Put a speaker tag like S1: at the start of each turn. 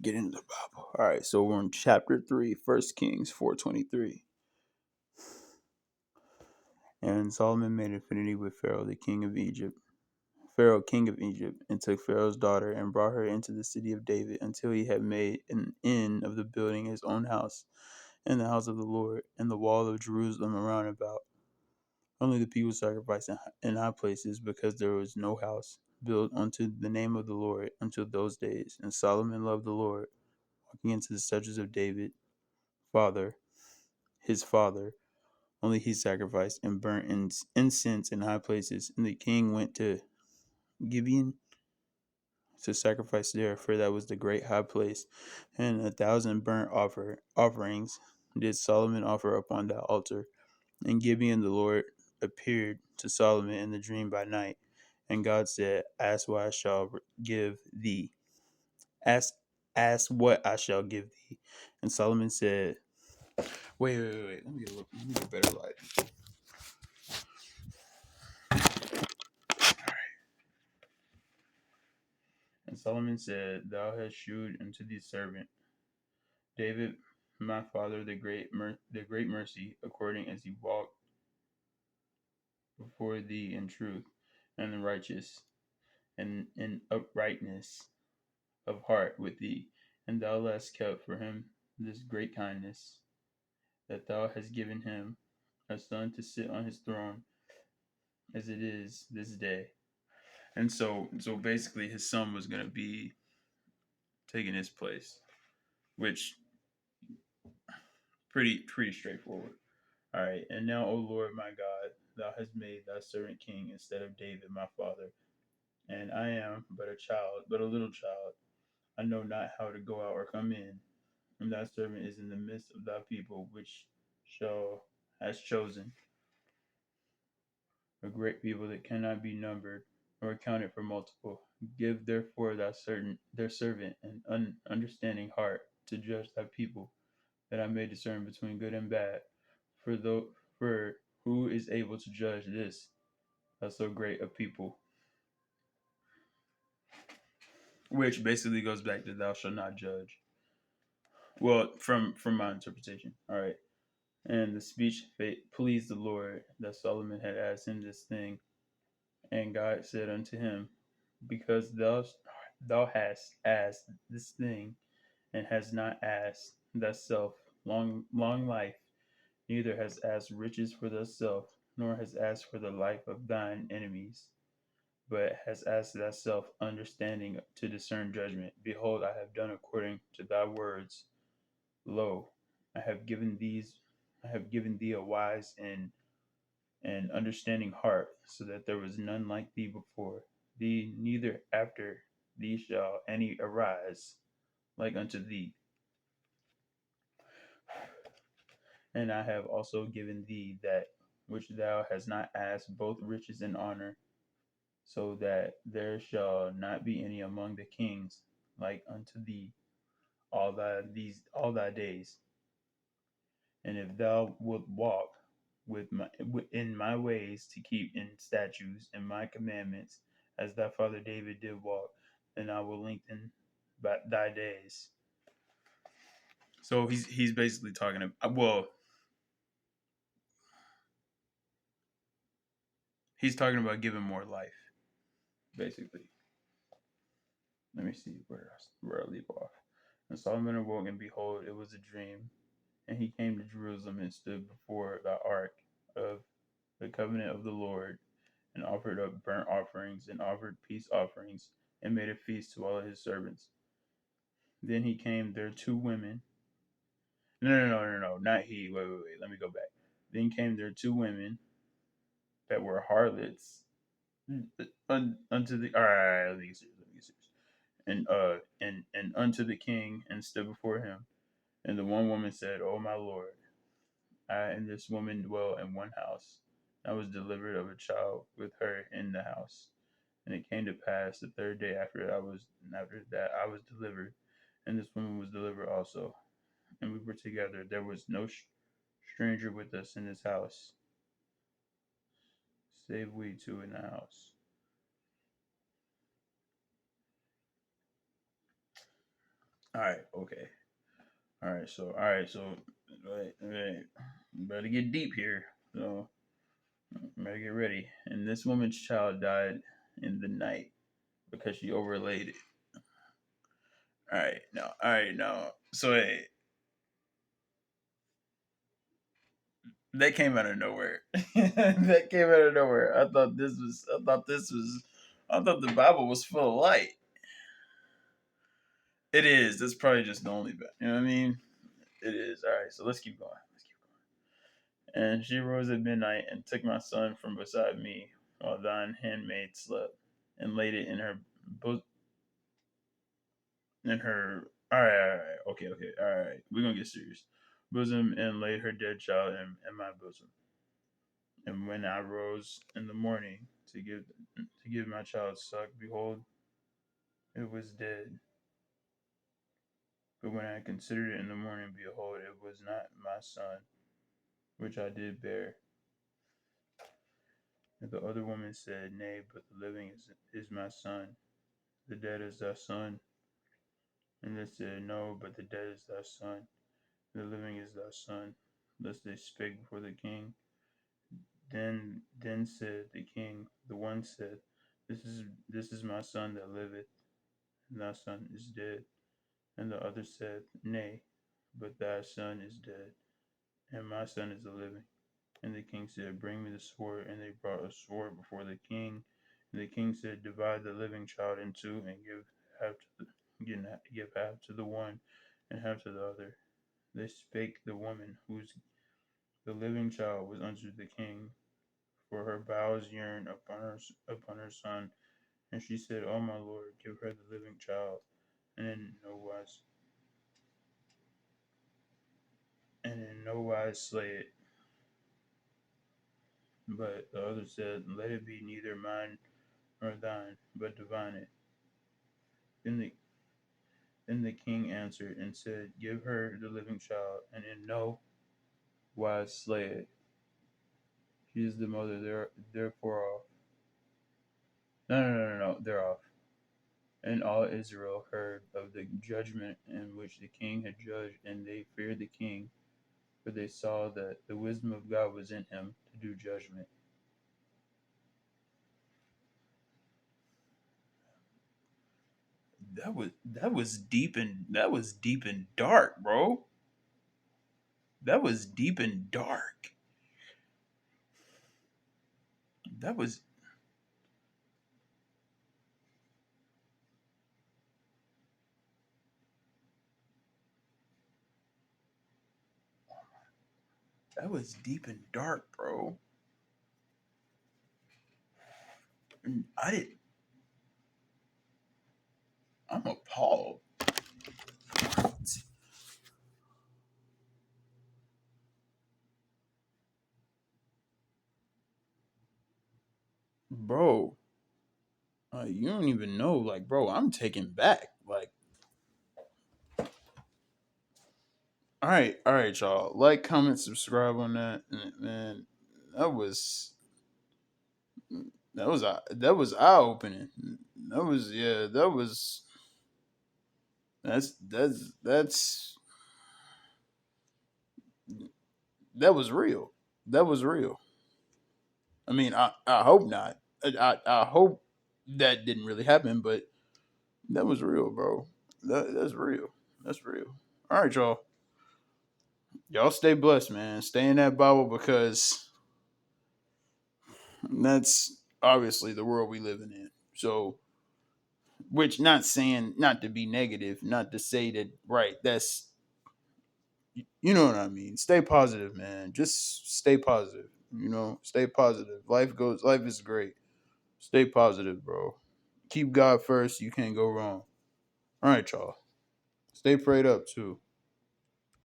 S1: get into the Bible. All right, so we're in chapter 3, 1 Kings 4:23. And Solomon made affinity with Pharaoh, king of Egypt, and took Pharaoh's daughter and brought her into the city of David until he had made an end of the building his own house and the house of the Lord and the wall of Jerusalem around about. Only the people sacrificed in high places because there was no house built unto the name of the Lord until those days. And Solomon loved the Lord, walking into the statutes of David, his father. Only he sacrificed and burnt incense in high places. And the king went to Gibeon to sacrifice there, for that was the great high place. And 1,000 burnt offerings did Solomon offer upon that altar. And Gibeon the Lord appeared to Solomon in the dream by night. And God said, Ask what I shall give thee. Ask what I shall give thee. And Solomon said, Wait. Let me get a better light. And Solomon said, Thou hast shewed unto thy servant David, my father, the great mercy, according as he walked before thee in truth and the righteous and in uprightness of heart with thee. And thou hast kept for him this great kindness, that thou hast given him a son to sit on his throne, as it is this day. And so basically, his son was going to be taking his place, which pretty straightforward. All right, and now, O Lord my God, thou hast made thy servant king instead of David my father, and I am but a little child. I know not how to go out or come in, and thy servant is in the midst of thy people, which shall has chosen, a great people that cannot be numbered or accounted for multiple. Give therefore their servant an understanding heart to judge thy people, that I may discern between good and bad. For who is able to judge this, so great a people? Which basically goes back to thou shalt not judge. Well, from my interpretation. All right. And the speech pleased the Lord that Solomon had asked him this thing. And God said unto him, Because thou hast asked this thing, and hast not asked thyself long life, neither hast asked riches for thyself, nor hast asked for the life of thine enemies, but hast asked thyself understanding to discern judgment. Behold, I have done according to thy words. Lo, I have given thee a wise and understanding heart, so that there was none like thee before thee, neither after thee shall any arise like unto thee. And I have also given thee that which thou hast not asked, both riches and honor, so that there shall not be any among the kings like unto thee all thy days. And if thou wilt walk in my ways to keep in statutes and my commandments, as thy father David did walk, then I will lengthen thy days. So he's basically talking about, he's talking about giving more life, basically. Let me see where I leave off. And Solomon awoke, and behold, it was a dream. And he came to Jerusalem and stood before the ark of the covenant of the Lord, and offered up burnt offerings and offered peace offerings, and made a feast to all his servants. Then he came there two women. No, not he. Wait. Let me go back. Then came there two women that were harlots unto the. All right, let me get serious. And unto the king, and stood before him. And the one woman said, O my lord, I and this woman dwell in one house. I was delivered of a child with her in the house. And it came to pass the third day after that I was delivered, and this woman was delivered also. And we were together. There was no stranger with us in this house, save we two in the house. All right, okay. All right, so wait. Better get deep here. So better get ready. And this woman's child died in the night because she overlaid it. All right, now. So hey, that came out of nowhere. That came out of nowhere. I thought the Bible was full of light. It is. That's probably just the only bit. You know what I mean? It is. All right, so let's keep going. Let's keep going. And she rose at midnight and took my son from beside me while thine handmaid slept, and laid it in her bosom. In her. All right. Okay. All right. We're gonna get serious. Bosom, and laid her dead child in my bosom. And when I rose in the morning to give my child suck, behold, it was dead. But when I considered it in the morning, behold, it was not my son, which I did bear. And the other woman said, Nay, but the living is my son. The dead is thy son. And they said, No, but the dead is thy son. The living is thy son. Thus they spake before the king. Then said the king, the one said, This is my son that liveth, and thy son is dead. And the other said, Nay, but thy son is dead, and my son is the living. And the king said, Bring me the sword. And they brought a sword before the king. And the king said, Divide the living child in two, and give half to the one, and half to the other. They spake the woman, whose the living child was unto the king, for her bowels yearned upon her son. And she said, O my lord, give her the living child, and in no wise slay it. But the other said, Let it be neither mine nor thine, but divine it. Then the then the king answered and said, Give her the living child, and in no wise slay it. She is the mother therefore off. No, thereof. And all Israel heard of the judgment in which the king had judged, and they feared the king, for they saw that the wisdom of God was in him to do judgment. That was deep and dark, bro. That was deep and dark. That was that was deep and dark, bro. And I did. I'm appalled, bro. You don't even know, like, bro. I'm taken back. Like, all right, y'all. Like, comment, subscribe on that, man. That was that was eye opening. That was yeah. That's that was real. That was real. I mean, I hope not. I hope that didn't really happen, but that was real, bro. That's real. That's real. All right, y'all. Y'all stay blessed, man. Stay in that Bible because that's obviously the world we living in. So, which not saying not to be negative, not to say that right. That's you know what I mean. Stay positive, man. Just stay positive. Stay positive. Life is great. Stay positive, bro. Keep God first. You can't go wrong. All right, y'all. Stay prayed up too.